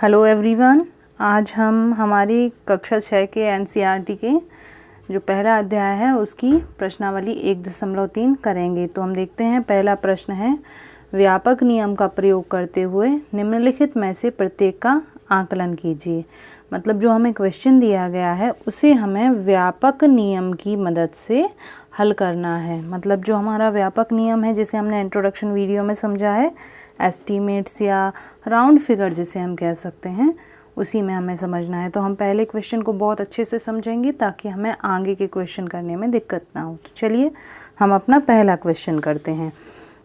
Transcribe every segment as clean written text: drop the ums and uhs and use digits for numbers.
Hello everyone, आज हम हमारी कक्षा 6 के एनसीईआरटी के जो पहला अध्याय है उसकी प्रश्नावली 1.3 करेंगे। तो हम देखते हैं, पहला प्रश्न है, व्यापक नियम का प्रयोग करते हुए निम्नलिखित में से प्रत्येक का आकलन कीजिए। मतलब जो हमें क्वेश्चन दिया गया है उसे हमें व्यापक नियम की मदद से हल करना है। मतलब जो हमारा व्यापक नियम है, जिसे हमने इंट्रोडक्शन वीडियो में समझा है, एस्टीमेट्स या राउंड फिगर जिसे हम कह सकते हैं, उसी में हमें समझना है। तो हम पहले क्वेश्चन को बहुत अच्छे से समझेंगे ताकि हमें आगे के क्वेश्चन करने में दिक्कत ना हो। तो चलिए हम अपना पहला क्वेश्चन करते हैं।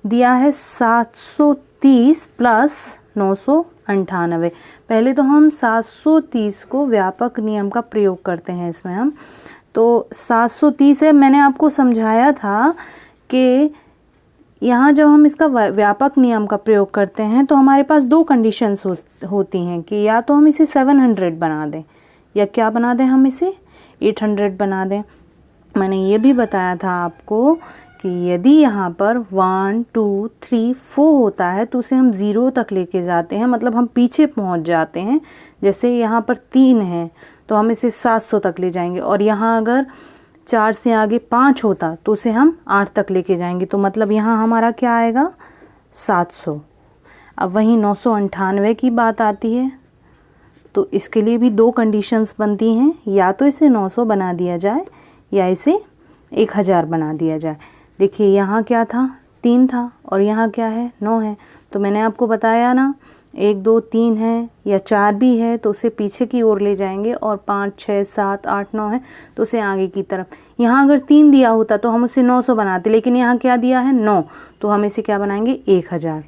दिया है 730 प्लस 998। पहले तो हम 730 को व्यापक नियम का प्रयोग करते हैं इसमें हम। तो 730 है, मैंने आपको समझाया था कि यहाँ जब हम इसका व्यापक नियम का प्रयोग करते हैं तो हमारे पास दो कंडीशंस होती हैं कि या तो हम इसे 700 बना दें या क्या बना दें, हम इसे 800 बना दें। मैंने ये भी बताया था आपको कि यदि यहाँ पर 1 2 3 4 होता है तो उसे हम 0 तक लेके जाते हैं, मतलब हम पीछे पहुँच जाते हैं। जैसे यहाँ पर 3 है तो हम इसे 700 तक ले जाएंगे, और यहाँ अगर 4 से आगे 5 होता तो उसे हम 8 तक लेके जाएंगे। तो मतलब यहाँ हमारा क्या आएगा, 700। अब वहीं 998 की बात आती है तो इसके लिए भी दो कंडीशंस बनती हैं, या तो इसे 900 बना दिया जाए या इसे 1000 बना दिया जाए। देखिए यहाँ क्या था, 3 था, और यहाँ क्या है, 9 है। तो मैंने आपको बताया ना, 1 2 3 है या 4 भी है तो उसे पीछे की ओर ले जाएंगे, और 5 6 7 8 9 है तो उसे आगे की तरफ। यहाँ अगर 3 दिया होता तो हम उसे 900 बनाते, लेकिन यहाँ क्या दिया है, 9, तो हम इसे क्या बनाएंगे, 1000।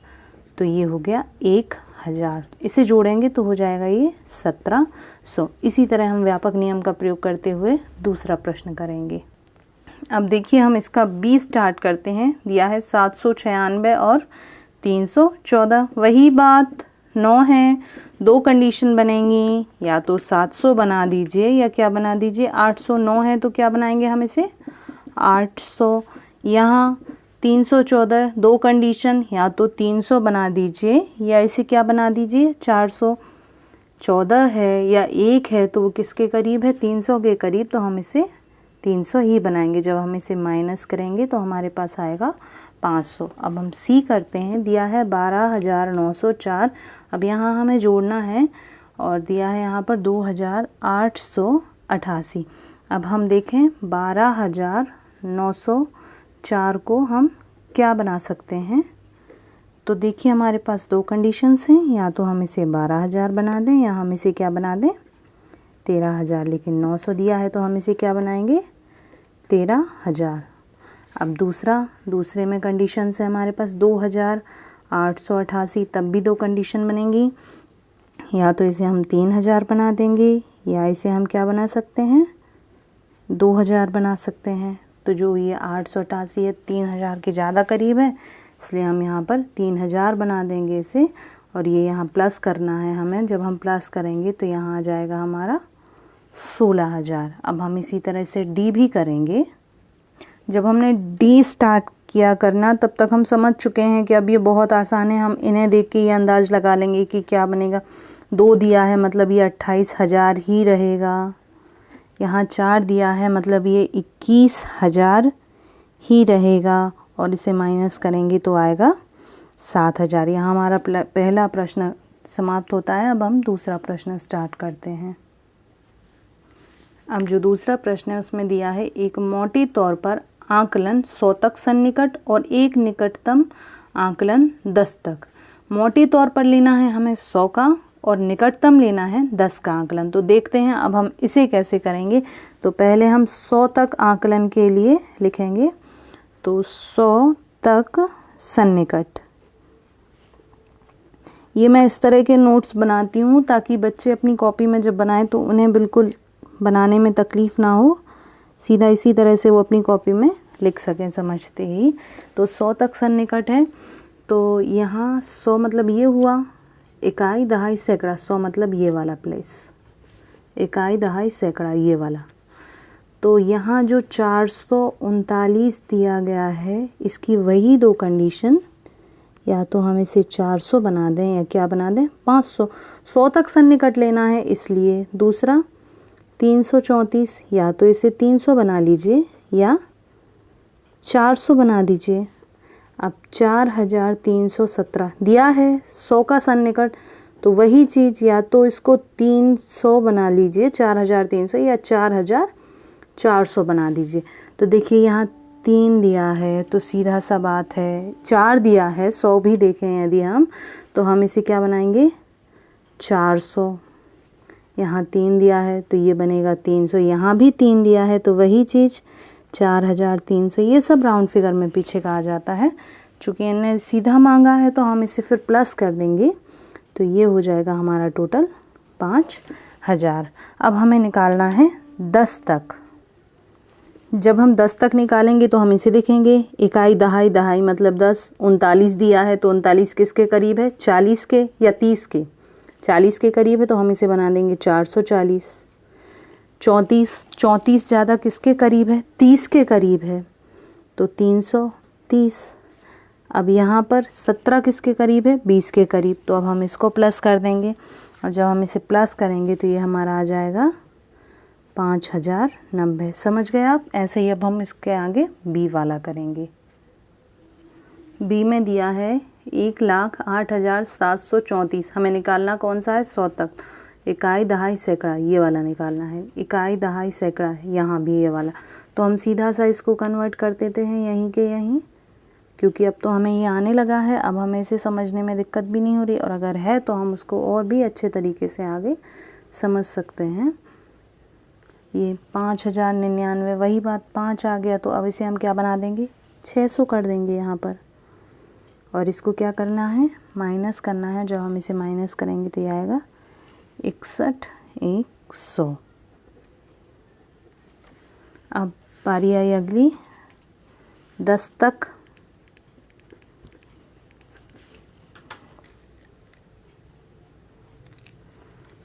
तो ये हो गया 1000। इसे जोड़ेंगे तो हो जाएगा ये 1700। इसी तरह हम व्यापक नियम का प्रयोग करते हुए दूसरा प्रश्न करेंगे। अब देखिए हम इसका बी स्टार्ट करते हैं। दिया है 796 और 314। वही बात, 9 है, दो कंडीशन बनेंगी, या तो 700 बना दीजिए या क्या बना दीजिए, 800। 9 है तो क्या बनाएंगे हम इसे, 800। यहाँ 314, दो कंडीशन, या तो 300 बना दीजिए या इसे क्या बना दीजिए, 400। 14 है या 1 है तो वो किसके करीब है, 300 के करीब, तो हम इसे 300 ही बनाएंगे। जब हम इसे माइनस करेंगे तो हमारे पास आएगा 500। अब हम सी करते हैं। दिया है 12904। अब यहाँ हमें जोड़ना है, और दिया है यहाँ पर 2888। अब हम देखें 12904 को हम क्या बना सकते हैं। तो देखिए हमारे पास दो कंडीशंस हैं, या तो हम इसे 12000 बना दें या हम इसे क्या बना दें, 13000। लेकिन 900 दिया है तो हम इसे क्या बनाएंगे, 13000। अब दूसरे में कंडीशन है हमारे पास 2888, तब भी दो कंडीशन बनेंगी, या तो इसे हम 3000 बना देंगे या इसे हम क्या बना सकते हैं, 2000 बना सकते हैं। तो जो ये 888 है 3000 के ज़्यादा करीब है, इसलिए हम यहाँ पर 3000 बना देंगे इसे, और ये यहाँ प्लस करना है हमें। जब हम प्लस करेंगे तो यहाँ आ जाएगा हमारा 16000। अब हम इसी तरह से डी भी करेंगे। जब हमने डी स्टार्ट किया करना तब तक हम समझ चुके हैं कि अब ये बहुत आसान है, हम इन्हें देख के ये अंदाज़ लगा लेंगे कि क्या बनेगा। 2 दिया है मतलब ये 28000 ही रहेगा। यहाँ 4 दिया है मतलब ये 21000 ही रहेगा, और इसे माइनस करेंगे तो आएगा 7000। यहाँ हमारा पहला प्रश्न समाप्त होता है। अब हम दूसरा प्रश्न स्टार्ट करते हैं। अब जो दूसरा प्रश्न है उसमें दिया है, एक मोटे तौर पर आकलन 100 तक सन्निकट और एक निकटतम आकलन 10 तक। मोटे तौर पर लेना है हमें 100 का, और निकटतम लेना है 10 का आकलन। तो देखते हैं अब हम इसे कैसे करेंगे। तो पहले हम 100 तक आकलन के लिए लिखेंगे, तो 100 तक सन्निकट। ये मैं इस तरह के नोट्स बनाती हूँ ताकि बच्चे अपनी कॉपी में जब बनाएं तो उन्हें बिल्कुल बनाने में तकलीफ़ ना हो, सीधा इसी तरह से वो अपनी कॉपी में लिख सकें समझते ही। तो 100 तक सन्निकट है, तो यहाँ 100 मतलब ये हुआ, इकाई दहाई सैकड़ा। 100 मतलब ये वाला प्लेस, इकाई दहाई सैकड़ा ये वाला। तो यहाँ जो 439 दिया गया है, इसकी वही दो कंडीशन या तो हम इसे 400 बना दें या क्या बना दें 500, 100 तक सन्निकट लेना है इसलिए। दूसरा 334, या तो इसे 300 बना लीजिए या 400 बना दीजिए। अब 4317 दिया है 100 का सन्निकट, तो वही चीज़ या तो इसको 300 बना लीजिए 4300 या 4400 बना दीजिए। तो देखिए यहाँ 3 दिया है तो सीधा सा बात है, 4 दिया है 100 भी देखें यदि हम, तो हम इसे क्या बनाएंगे 400। यहाँ 3 दिया है तो ये बनेगा 300, यहाँ भी 3 दिया है तो वही चीज़ 4300। ये सब राउंड फिगर में पीछे कहा जाता है। चूँकि इन्हें सीधा मांगा है तो हम इसे फिर प्लस कर देंगे, तो ये हो जाएगा हमारा टोटल 5000। अब हमें निकालना है 10 तक। जब हम 10 तक निकालेंगे तो हम इसे लिखेंगे इकाई दहाई, दहाई मतलब 10। 39 दिया है तो 39 किसके करीब है 40 के या 30 के, 40 के करीब है तो हम इसे बना देंगे 440। 34 ज़्यादा किसके करीब है 30 के करीब है तो 330। अब यहाँ पर 17 किसके करीब है 20 के करीब, तो अब हम इसको प्लस कर देंगे और जब हम इसे प्लस करेंगे तो ये हमारा आ जाएगा 5090। समझ गए आप। ऐसे ही अब हम इसके आगे बी वाला करेंगे। बी में दिया है 1,08,734। हमें निकालना कौन सा है 100 तक। इकाई दहाई सैकड़ा ये वाला निकालना है, इकाई दहाई सैकड़ा यहाँ भी ये वाला। तो हम सीधा सा इसको कन्वर्ट कर देते हैं यहीं के यहीं, क्योंकि अब तो हमें ये आने लगा है, अब हमें इसे समझने में दिक्कत भी नहीं हो रही, और अगर है तो हम उसको और भी अच्छे तरीके से आगे समझ सकते हैं। ये 5099 वही बात 5 आ गया, तो अब इसे हम क्या बना देंगे 600 कर देंगे यहाँ पर, और इसको क्या करना है माइनस करना है। जब हम इसे माइनस करेंगे तो ये आएगा 61,100। अब बारी आई अगली 10 तक।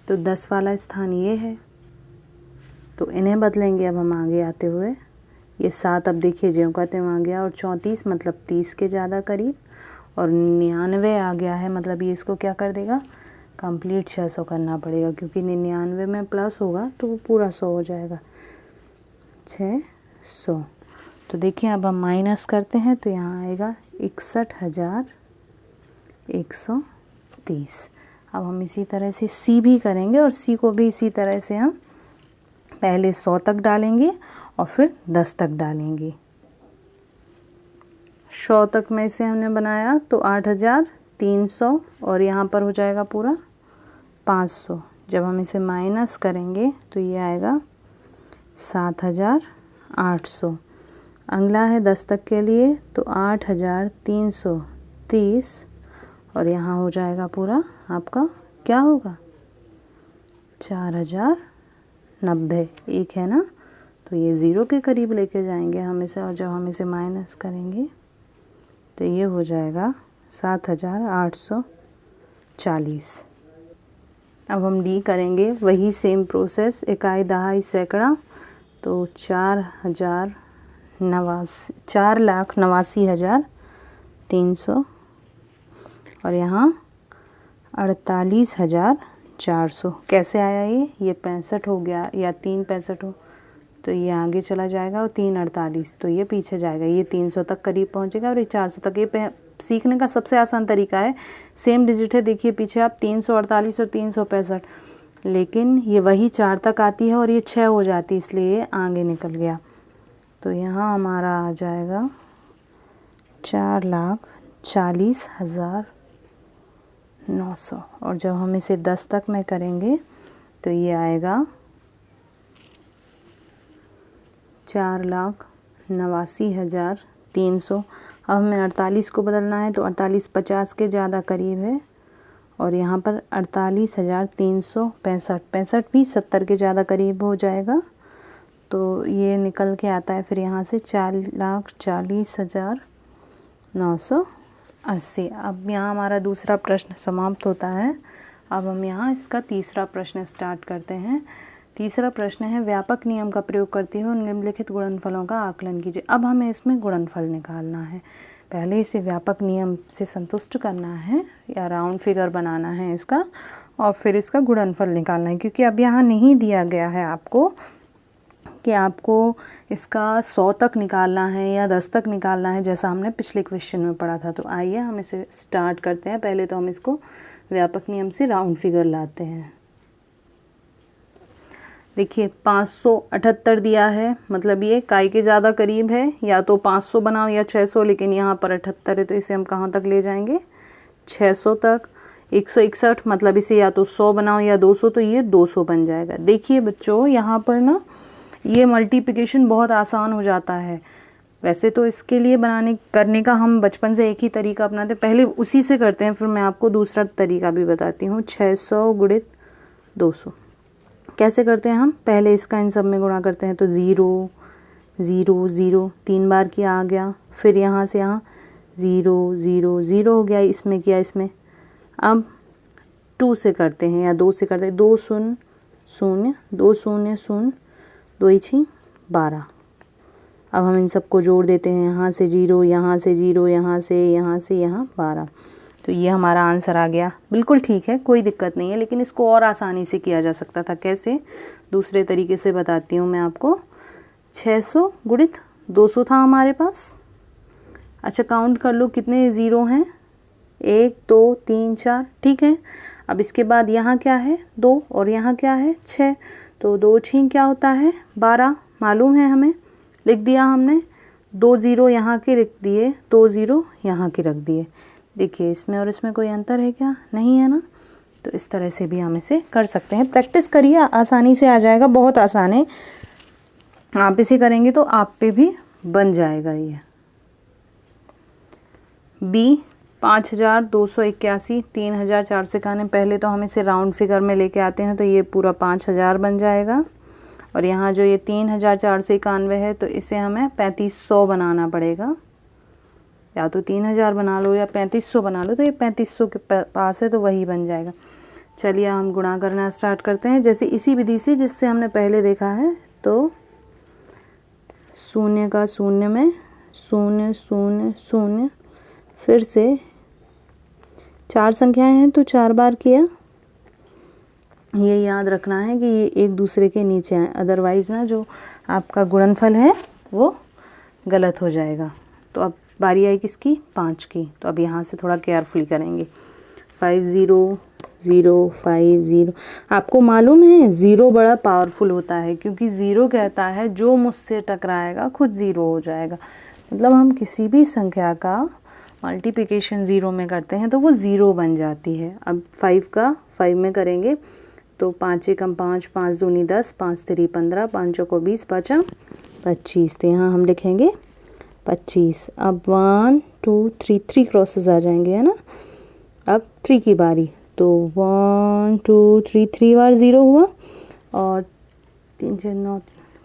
तो 10 वाला स्थान ये है, तो इन्हें बदलेंगे अब हम आगे आते हुए। ये 7 अब देखिए ज्यों का त्यों आ गया, और 34 मतलब 30 के ज़्यादा करीब, और 99 आ गया है, मतलब ये इसको क्या कर देगा कंप्लीट 600 करना पड़ेगा, क्योंकि 99 में प्लस होगा तो वो पूरा 100 हो जाएगा 600। तो देखिए अब हम माइनस करते हैं तो यहाँ आएगा 61,130। अब हम इसी तरह से सी भी करेंगे, और सी को भी इसी तरह से हम पहले 100 तक डालेंगे और फिर 10 तक डालेंगे। 100 तक में इसे हमने बनाया तो 8,300, और यहाँ पर हो जाएगा पूरा 500। जब हम इसे माइनस करेंगे तो ये आएगा 7,800। अगला है 10 तक के लिए, तो 8,330, और यहाँ हो जाएगा पूरा आपका क्या होगा 4,090। एक है ना, तो ये 0 के करीब लेके जाएंगे हम इसे, और जब हम इसे माइनस करेंगे तो ये हो जाएगा 7,840। अब हम डी करेंगे वही सेम प्रोसेस, इकाई दहाई सैकड़ा। तो 4,89,300, और यहाँ 48,400। कैसे आया ये 65 हो गया, या 365 हो तो ये आगे चला जाएगा, और 348 तो ये पीछे जाएगा, ये 300 तक करीब पहुँचेगा, और ये 400 तक। ये सीखने का सबसे आसान तरीका है, सेम डिजिट है, देखिए पीछे आप 348 और 365, लेकिन ये वही 4 तक आती है और ये 6 हो जाती है, इसलिए ये आगे निकल गया। तो यहाँ हमारा आ जाएगा 4,40,900, और जब हम इसे 10 तक में करेंगे तो ये आएगा 4,89,300। अब हमें 48 को बदलना है, तो 48 50 के ज़्यादा करीब है, और यहाँ पर 48,365, 65 भी 70 के ज़्यादा करीब हो जाएगा, तो ये निकल के आता है फिर यहाँ से 4,40,980। अब यहाँ हमारा दूसरा प्रश्न समाप्त होता है। अब हम यहाँ इसका तीसरा प्रश्न स्टार्ट करते हैं। तीसरा प्रश्न है, व्यापक नियम का प्रयोग करते हुए निम्नलिखित गुणनफलों का आकलन कीजिए। अब हमें इसमें गुणनफल निकालना है। पहले इसे व्यापक नियम से संतुष्ट करना है या राउंड फिगर बनाना है इसका, और फिर इसका गुणनफल निकालना है। क्योंकि अब यहाँ नहीं दिया गया है आपको कि आपको इसका 100 तक निकालना है या 10 तक निकालना है, जैसा हमने पिछले क्वेश्चन में पढ़ा था। तो आइए हम इसे स्टार्ट करते हैं। पहले तो हम इसको व्यापक नियम से राउंड फिगर लाते हैं। देखिए 578 दिया है, मतलब ये काई के ज़्यादा करीब है। या तो 500 बनाओ या 600, लेकिन यहाँ पर 78 है तो इसे हम कहाँ तक ले जाएंगे, 600 तक। 161 मतलब इसे या तो 100 बनाओ या 200, तो ये 200 बन जाएगा। देखिए बच्चों, यहाँ पर ना ये मल्टीप्लिकेशन बहुत आसान हो जाता है। वैसे तो इसके लिए करने का हम बचपन से एक ही तरीका अपनाते, पहले उसी से करते हैं, फिर मैं आपको दूसरा तरीका भी बताती हूँ। 600 गुणित 200 कैसे करते हैं हम, पहले इसका इन सब में गुणा करते हैं। तो 0 0 0 3 बार किया आ गया, फिर यहाँ से यहाँ 0 0 0 हो गया, इसमें किया इसमें। अब 2 से करते हैं या 2 से करते हैं। 2 0 0 2 0 0 2 6 12। अब हम इन सबको जोड़ देते हैं, यहाँ से 0 यहाँ से 0 यहाँ से यहाँ 12। तो ये हमारा आंसर आ गया। बिल्कुल ठीक है, कोई दिक्कत नहीं है, लेकिन इसको और आसानी से किया जा सकता था। कैसे, दूसरे तरीके से बताती हूँ मैं आपको। 600 गुणित 200 था हमारे पास। अच्छा काउंट कर लो कितने ज़ीरो हैं, 1 2 3 4, ठीक है। अब इसके बाद यहाँ क्या है 2 और यहाँ क्या है 6, तो 2 6 क्या होता है 12, मालूम है हमें, लिख दिया हमने। 2 0 यहाँ के रख दिए, 2 0 यहाँ के रख दिए। देखिए इसमें और इसमें कोई अंतर है क्या, नहीं है ना। तो इस तरह से भी हम इसे कर सकते हैं। प्रैक्टिस करिए, आसानी से आ जाएगा, बहुत आसान है। आप इसे करेंगे तो आप पे भी बन जाएगा ये। बी 5281 3491। पहले तो हम इसे राउंड फिगर में लेके आते हैं, तो ये पूरा 5000 बन जाएगा। और यहाँ जो ये 3491 है, तो इसे हमें 3500 बनाना पड़ेगा। या तो 3000 बना लो या 3500 बना लो, तो ये 3500 के पास है तो वही बन जाएगा। चलिए हम गुणा करना स्टार्ट करते हैं, जैसे इसी विधि से जिससे हमने पहले देखा है। तो 0 का 0 में 0 0 0, फिर से 4 संख्याएं हैं तो 4 बार किया। ये याद रखना है कि ये एक दूसरे के नीचे आए, अदरवाइज़ ना जो आपका गुणनफल है वो गलत हो जाएगा। तो अब बारी आई किसकी, 5 की। तो अब यहाँ से थोड़ा केयरफुली करेंगे। 5 0 0 5 0। आपको मालूम है 0 बड़ा पावरफुल होता है, क्योंकि 0 कहता है जो मुझसे टकराएगा खुद 0 हो जाएगा। मतलब हम किसी भी संख्या का मल्टीप्लिकेशन 0 में करते हैं तो वो 0 बन जाती है। अब 5 का 5 में करेंगे तो 5 एकम 5, 5 दूनी 10, 5 3 15, 5 चौको 20, 5 25। तो यहाँ हम लिखेंगे 25। अब 1 2 3 3 क्रॉसेस आ जाएंगे, है ना। अब 3 की बारी, तो 1 2 3 3 बार 0 हुआ, और 3 6 9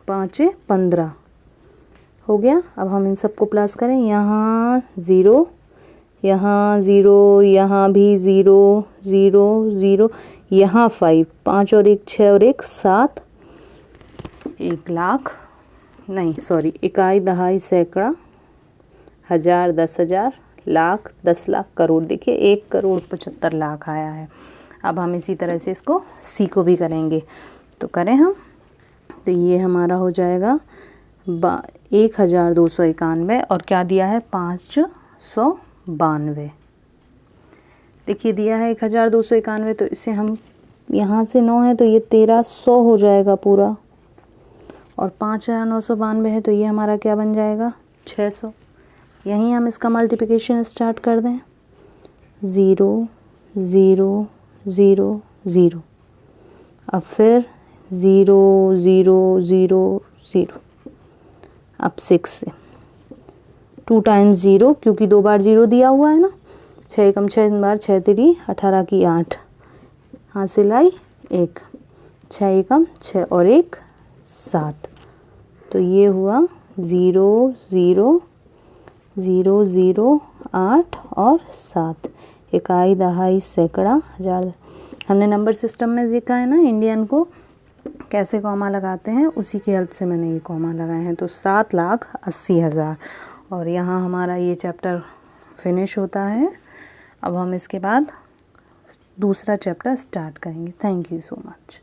5 15 हो गया। अब हम इन सबको प्लस करें, यहाँ 0 यहाँ 0, यहाँ भी 0 0 0, यहाँ 5, 5 और 1 6 और 1 7, 1 लाख नहीं सॉरी, इकाई दहाई सैकड़ा, हजार 10,000, लाख 10 लाख, करोड़। देखिए 1,75,00,000 आया है। अब हम इसी तरह से इसको सी को भी करेंगे, तो करें हम। तो ये हमारा हो जाएगा 1291, और क्या दिया है 592। देखिए दिया है 1291, तो इसे हम यहाँ से 9 है तो ये 1300 हो जाएगा पूरा, और 5992 है तो ये हमारा क्या बन जाएगा 600। यहीं हम इसका मल्टीप्लिकेशन स्टार्ट कर दें। 0 0 0 0, अब फिर 0 0 0 0, अब 6 से 2 टाइम्स 0, क्योंकि 2 बार 0 दिया हुआ है ना। 6 एकम 6 बार 6 3 18 की 8, हासिल आई 1, 6 एकम 6 और 1 7। तो ये हुआ 0 0 0 0 8 और 7, इकाई दहाई सैकड़ा हजार। हमने नंबर सिस्टम में देखा है ना इंडियन को कैसे कॉमा लगाते हैं, उसी की हेल्प से मैंने ये कॉमा लगाए हैं। तो 7,80,000। और यहाँ हमारा ये चैप्टर फिनिश होता है। अब हम इसके बाद दूसरा चैप्टर स्टार्ट करेंगे। Thank you so much.